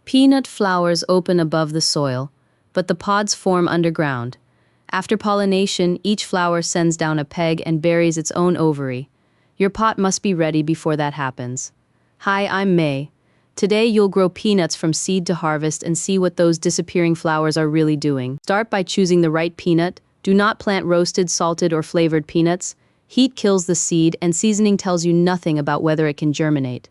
Peanut flowers open above the soil, but the pods form underground. After pollination, each flower sends down a peg and buries its own ovary. Your pot must be ready before that happens. Hi, I'm May. Today you'll grow peanuts from seed to harvest and see what those disappearing flowers are really doing. Start by choosing the right peanut. Do not plant roasted, salted, or flavored peanuts. Heat kills the seed, and seasoning tells you nothing about whether it can germinate.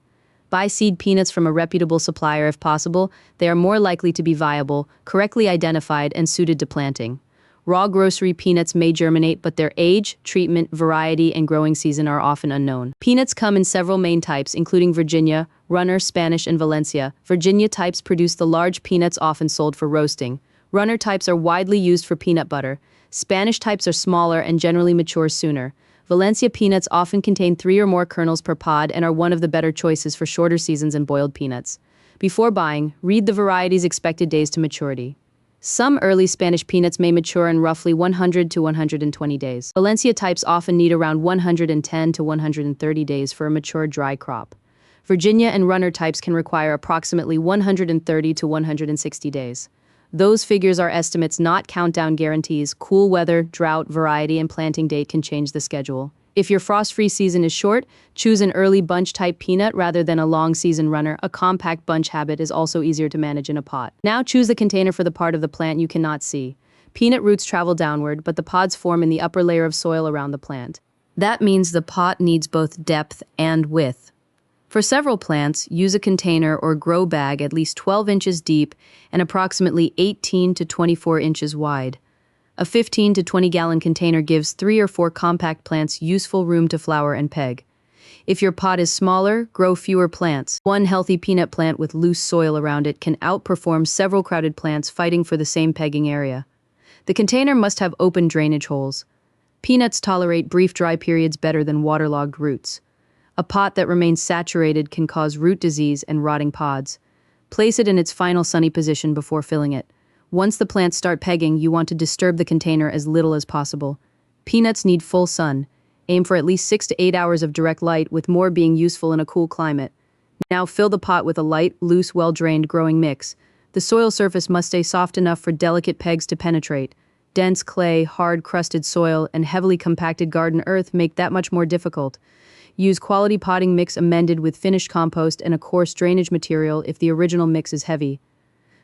Buy seed peanuts from a reputable supplier if possible. They are more likely to be viable, correctly identified, and suited to planting. Raw grocery peanuts may germinate, but their age, treatment, variety, and growing season are often unknown. Peanuts come in several main types, including Virginia, Runner, Spanish, and Valencia. Virginia types produce the large peanuts often sold for roasting. Runner types are widely used for peanut butter. Spanish types are smaller and generally mature sooner. Valencia peanuts often contain 3 or more kernels per pod and are one of the better choices for shorter seasons and boiled peanuts. Before buying, read the variety's expected days to maturity. Some early Spanish peanuts may mature in roughly 100 to 120 days. Valencia types often need around 110 to 130 days for a mature dry crop. Virginia and Runner types can require approximately 130 to 160 days. Those figures are estimates, not countdown guarantees. Cool weather, drought, variety, and planting date can change the schedule. If your frost-free season is short, choose an early bunch-type peanut rather than a long-season runner. A compact bunch habit is also easier to manage in a pot. Now choose the container for the part of the plant you cannot see. Peanut roots travel downward, but the pods form in the upper layer of soil around the plant. That means the pot needs both depth and width. For several plants, use a container or grow bag at least 12 inches deep and approximately 18 to 24 inches wide. A 15 to 20-gallon container gives 3 or 4 compact plants useful room to flower and peg. If your pot is smaller, grow fewer plants. One healthy peanut plant with loose soil around it can outperform several crowded plants fighting for the same pegging area. The container must have open drainage holes. Peanuts tolerate brief dry periods better than waterlogged roots. A pot that remains saturated can cause root disease and rotting pods. Place it in its final sunny position before filling it. Once the plants start pegging, you want to disturb the container as little as possible. Peanuts need full sun. Aim for at least 6 to 8 hours of direct light, with more being useful in a cool climate. Now fill the pot with a light, loose, well-drained growing mix. The soil surface must stay soft enough for delicate pegs to penetrate. Dense clay, hard crusted soil, and heavily compacted garden earth make that much more difficult. Use quality potting mix amended with finished compost and a coarse drainage material if the original mix is heavy.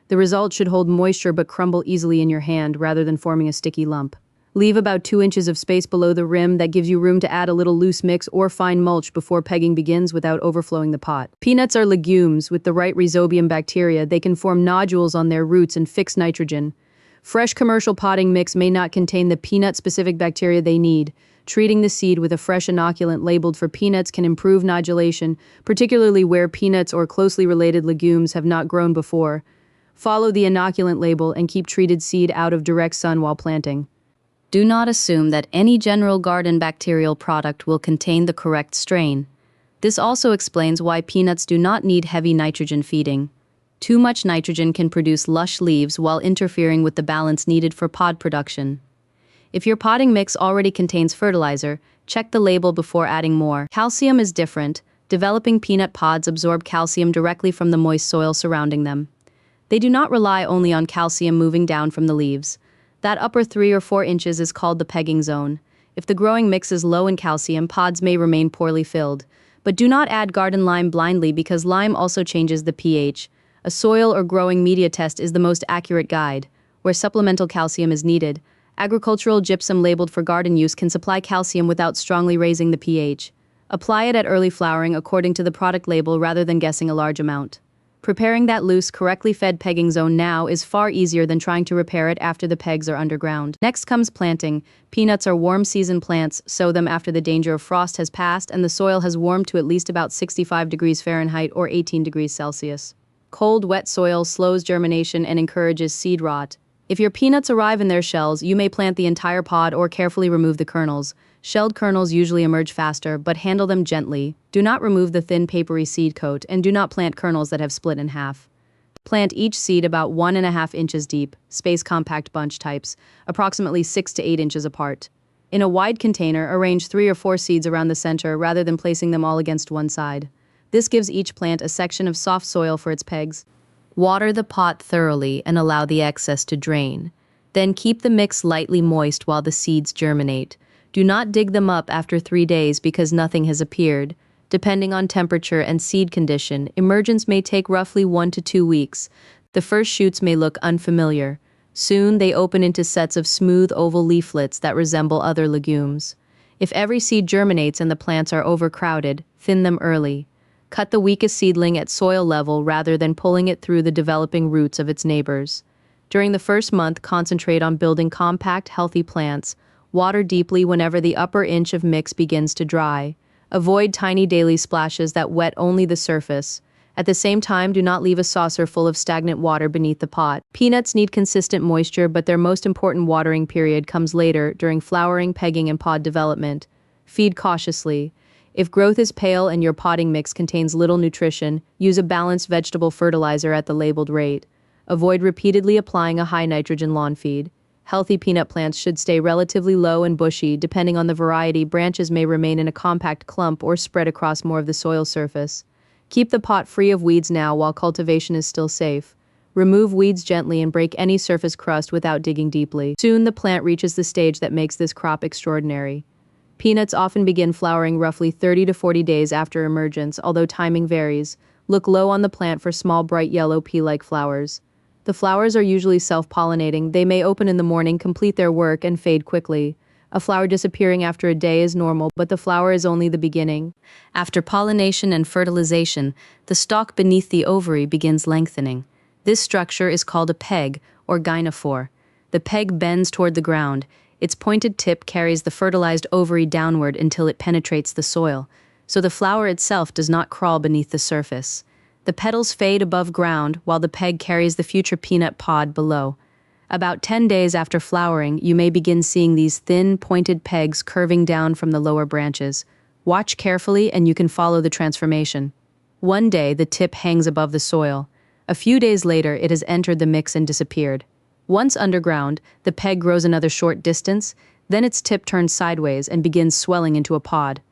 The result should hold moisture but crumble easily in your hand rather than forming a sticky lump. Leave about 2 inches of space below the rim. That gives you room to add a little loose mix or fine mulch before pegging begins without overflowing the pot. Peanuts are legumes. With the right rhizobium bacteria, they can form nodules on their roots and fix nitrogen. Fresh commercial potting mix may not contain the peanut-specific bacteria they need. Treating the seed with a fresh inoculant labeled for peanuts can improve nodulation, particularly where peanuts or closely related legumes have not grown before. Follow the inoculant label and keep treated seed out of direct sun while planting. Do not assume that any general garden bacterial product will contain the correct strain. This also explains why peanuts do not need heavy nitrogen feeding. Too much nitrogen can produce lush leaves while interfering with the balance needed for pod production. If your potting mix already contains fertilizer, check the label before adding more. Calcium is different. Developing peanut pods absorb calcium directly from the moist soil surrounding them. They do not rely only on calcium moving down from the leaves. That upper 3 or 4 inches is called the pegging zone. If the growing mix is low in calcium, pods may remain poorly filled. But do not add garden lime blindly because lime also changes the pH. A soil or growing media test is the most accurate guide. Where supplemental calcium is needed, agricultural gypsum labeled for garden use can supply calcium without strongly raising the pH. Apply it at early flowering according to the product label rather than guessing a large amount. Preparing that loose, correctly fed pegging zone now is far easier than trying to repair it after the pegs are underground. Next comes planting. Peanuts are warm season plants. Sow them after the danger of frost has passed and the soil has warmed to at least about 65 degrees Fahrenheit or 18 degrees Celsius. Cold, wet soil slows germination and encourages seed rot. If your peanuts arrive in their shells, you may plant the entire pod or carefully remove the kernels. Shelled kernels usually emerge faster, but handle them gently. Do not remove the thin papery seed coat, and do not plant kernels that have split in half. Plant each seed about 1.5 inches deep, space compact bunch types, approximately 6 to 8 inches apart. In a wide container, arrange 3 or 4 seeds around the center rather than placing them all against one side. This gives each plant a section of soft soil for its pegs. Water the pot thoroughly and allow the excess to drain. Then keep the mix lightly moist while the seeds germinate. Do not dig them up after 3 days because nothing has appeared. Depending on temperature and seed condition, emergence may take roughly 1 to 2 weeks. The first shoots may look unfamiliar. Soon they open into sets of smooth oval leaflets that resemble other legumes. If every seed germinates and the plants are overcrowded, thin them early. Cut the weakest seedling at soil level rather than pulling it through the developing roots of its neighbors. During the first month, concentrate on building compact, healthy plants. Water deeply whenever the upper inch of mix begins to dry. Avoid tiny daily splashes that wet only the surface. At the same time, do not leave a saucer full of stagnant water beneath the pot. Peanuts need consistent moisture, but their most important watering period comes later, during flowering, pegging, and pod development. Feed cautiously. If growth is pale and your potting mix contains little nutrition, use a balanced vegetable fertilizer at the labeled rate. Avoid repeatedly applying a high nitrogen lawn feed. Healthy peanut plants should stay relatively low and bushy. Depending on the variety, branches may remain in a compact clump or spread across more of the soil surface. Keep the pot free of weeds now while cultivation is still safe. Remove weeds gently and break any surface crust without digging deeply. Soon the plant reaches the stage that makes this crop extraordinary. Peanuts often begin flowering roughly 30 to 40 days after emergence, although timing varies. Look low on the plant for small, bright yellow pea-like flowers. The flowers are usually self-pollinating. They may open in the morning, complete their work, and fade quickly. A flower disappearing after a day is normal, but the flower is only the beginning. After pollination and fertilization, the stalk beneath the ovary begins lengthening. This structure is called a peg, or gynophore. The peg bends toward the ground. Its pointed tip carries the fertilized ovary downward until it penetrates the soil, so the flower itself does not crawl beneath the surface. The petals fade above ground while the peg carries the future peanut pod below. About 10 days after flowering, you may begin seeing these thin, pointed pegs curving down from the lower branches. Watch carefully and you can follow the transformation. One day, the tip hangs above the soil. A few days later, it has entered the mix and disappeared. Once underground, the peg grows another short distance, then its tip turns sideways and begins swelling into a pod.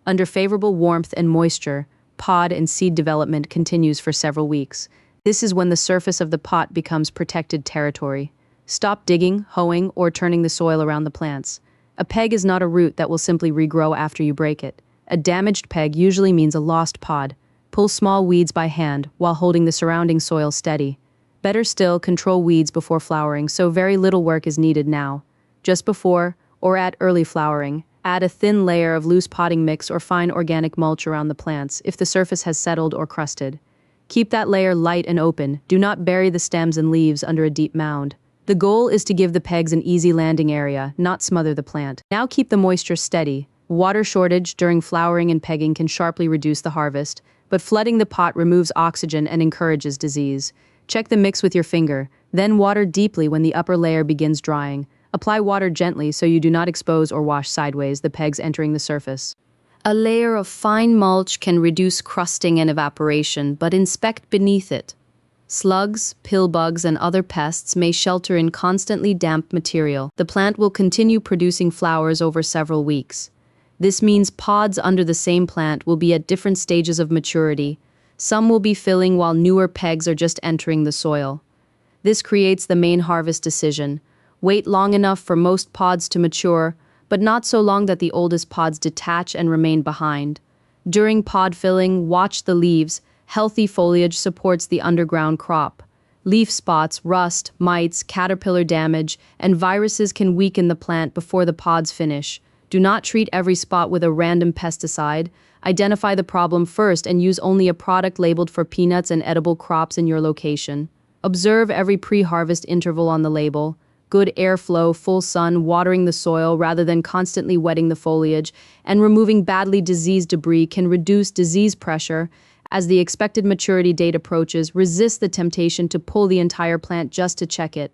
Under favorable warmth and moisture, pod and seed development continues for several weeks. This is when the surface of the pot becomes protected territory. Stop digging, hoeing, or turning the soil around the plants. A peg is not a root that will simply regrow after you break it. A damaged peg usually means a lost pod. Pull small weeds by hand while holding the surrounding soil steady. Better still, control weeds before flowering, so very little work is needed now. Just before, or at early flowering, add a thin layer of loose potting mix or fine organic mulch around the plants if the surface has settled or crusted. Keep that layer light and open. Do not bury the stems and leaves under a deep mound. The goal is to give the pegs an easy landing area, not smother the plant. Now keep the moisture steady. Water shortage during flowering and pegging can sharply reduce the harvest, but flooding the pot removes oxygen and encourages disease. Check the mix with your finger, then water deeply when the upper layer begins drying. Apply water gently so you do not expose or wash sideways the pegs entering the surface. A layer of fine mulch can reduce crusting and evaporation, but inspect beneath it. Slugs, pillbugs, and other pests may shelter in constantly damp material. The plant will continue producing flowers over several weeks. This means pods under the same plant will be at different stages of maturity. Some will be filling while newer pegs are just entering the soil. This creates the main harvest decision. Wait long enough for most pods to mature, but not so long that the oldest pods detach and remain behind. During pod filling, watch the leaves. Healthy foliage supports the underground crop. Leaf spots, rust, mites, caterpillar damage, and viruses can weaken the plant before the pods finish. Do not treat every spot with a random pesticide. Identify the problem first and use only a product labeled for peanuts and edible crops in your location. Observe every pre-harvest interval on the label. Good airflow, full sun, watering the soil rather than constantly wetting the foliage, and removing badly diseased debris can reduce disease pressure. As the expected maturity date approaches, resist the temptation to pull the entire plant just to check it.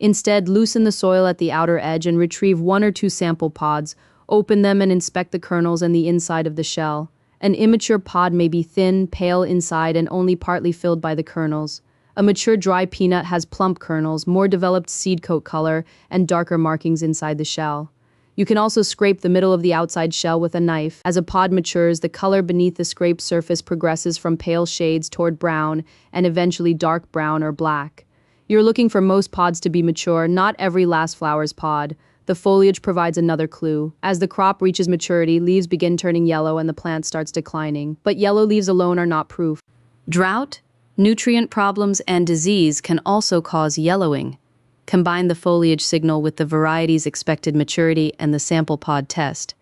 Instead, loosen the soil at the outer edge and retrieve 1 or 2 sample pods. Open them and inspect the kernels and the inside of the shell. An immature pod may be thin, pale inside, and only partly filled by the kernels. A mature dry peanut has plump kernels, more developed seed coat color, and darker markings inside the shell. You can also scrape the middle of the outside shell with a knife. As a pod matures, the color beneath the scraped surface progresses from pale shades toward brown and eventually dark brown or black. You're looking for most pods to be mature, not every last flower's pod. The foliage provides another clue. As the crop reaches maturity, leaves begin turning yellow and the plant starts declining. But yellow leaves alone are not proof. Drought, nutrient problems, and disease can also cause yellowing. Combine the foliage signal with the variety's expected maturity and the sample pod test.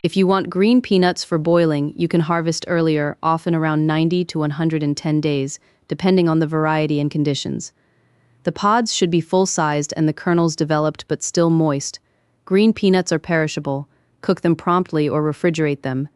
If you want green peanuts for boiling, you can harvest earlier, often around 90 to 110 days, depending on the variety and conditions. The pods should be full-sized and the kernels developed but still moist. Green peanuts are perishable. Cook them promptly or refrigerate them.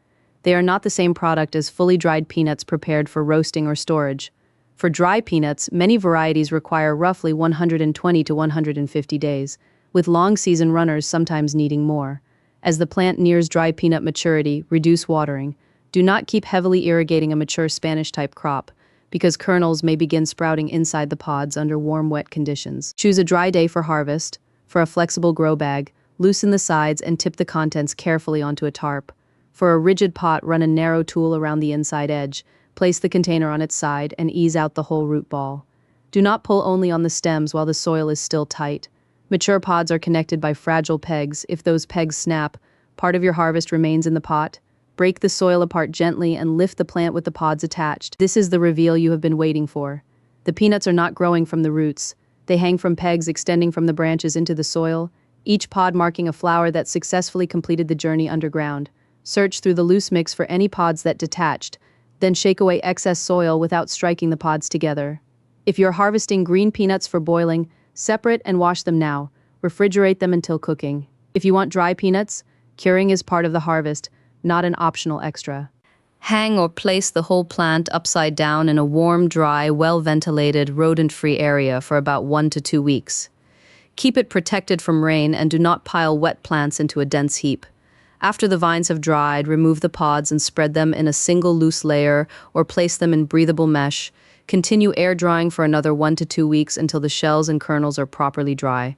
They are not the same product as fully dried peanuts prepared for roasting or storage. For dry peanuts, many varieties require roughly 120 to 150 days, with long-season runners sometimes needing more. As the plant nears dry peanut maturity, reduce watering. Do not keep heavily irrigating a mature Spanish-type crop, because kernels may begin sprouting inside the pods under warm, wet conditions. Choose a dry day for harvest. For a flexible grow bag, loosen the sides and tip the contents carefully onto a tarp. For a rigid pot, run a narrow tool around the inside edge. Place the container on its side and ease out the whole root ball. Do not pull only on the stems while the soil is still tight. Mature pods are connected by fragile pegs. If those pegs snap, part of your harvest remains in the pot. Break the soil apart gently and lift the plant with the pods attached. This is the reveal you have been waiting for. The peanuts are not growing from the roots. They hang from pegs extending from the branches into the soil, each pod marking a flower that successfully completed the journey underground. Search through the loose mix for any pods that detached, then shake away excess soil without striking the pods together. If you're harvesting green peanuts for boiling, separate and wash them now. Refrigerate them until cooking. If you want dry peanuts, curing is part of the harvest, not an optional extra. Hang or place the whole plant upside down in a warm, dry, well-ventilated, rodent-free area for about 1 to 2 weeks. Keep it protected from rain and do not pile wet plants into a dense heap. After the vines have dried, remove the pods and spread them in a single loose layer or place them in breathable mesh. Continue air drying for another 1 to 2 weeks until the shells and kernels are properly dry.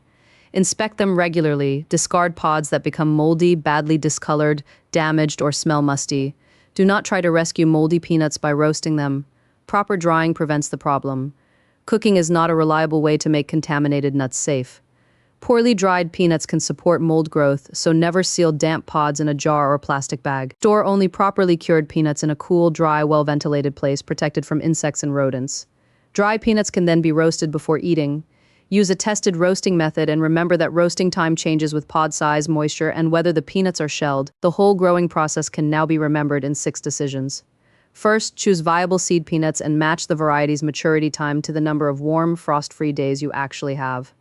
Inspect them regularly. Discard pods that become moldy, badly discolored, damaged, or smell musty. Do not try to rescue moldy peanuts by roasting them. Proper drying prevents the problem. Cooking is not a reliable way to make contaminated nuts safe. Poorly dried peanuts can support mold growth, so never seal damp pods in a jar or plastic bag. Store only properly cured peanuts in a cool, dry, well-ventilated place protected from insects and rodents. Dry peanuts can then be roasted before eating. Use a tested roasting method and remember that roasting time changes with pod size, moisture, and whether the peanuts are shelled. The whole growing process can now be remembered in 6 decisions. First, choose viable seed peanuts and match the variety's maturity time to the number of warm, frost-free days you actually have.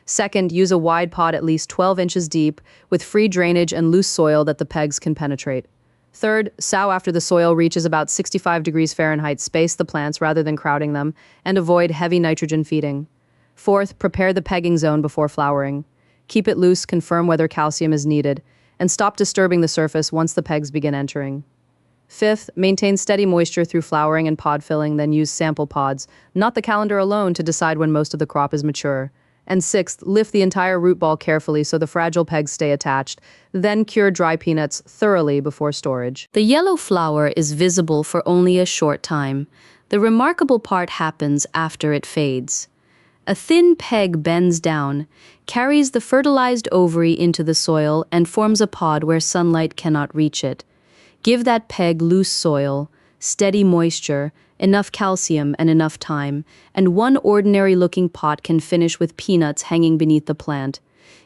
Second, use a wide pod at least 12 inches deep with free drainage and loose soil that the pegs can penetrate. Third, sow after the soil reaches about 65 degrees Fahrenheit. Space the plants rather than crowding them, and avoid heavy nitrogen feeding. Fourth, prepare the pegging zone before flowering. Keep it loose, confirm whether calcium is needed, and stop disturbing the surface once the pegs begin entering. Fifth, maintain steady moisture through flowering and pod filling, then use sample pods, not the calendar alone, to decide when most of the crop is mature. And sixth, lift the entire root ball carefully so the fragile pegs stay attached, then cure dry peanuts thoroughly before storage. The yellow flower is visible for only a short time. The remarkable part happens after it fades. A thin peg bends down, carries the fertilized ovary into the soil, and forms a pod where sunlight cannot reach it. Give that peg loose soil, steady moisture, enough calcium, and enough time, and one ordinary-looking pot can finish with peanuts hanging beneath the plant.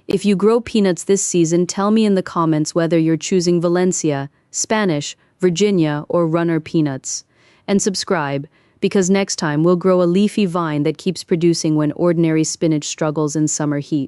If you grow peanuts this season, tell me in the comments whether you're choosing Valencia, Spanish, Virginia, or runner peanuts. And subscribe, because next time we'll grow a leafy vine that keeps producing when ordinary spinach struggles in summer heat.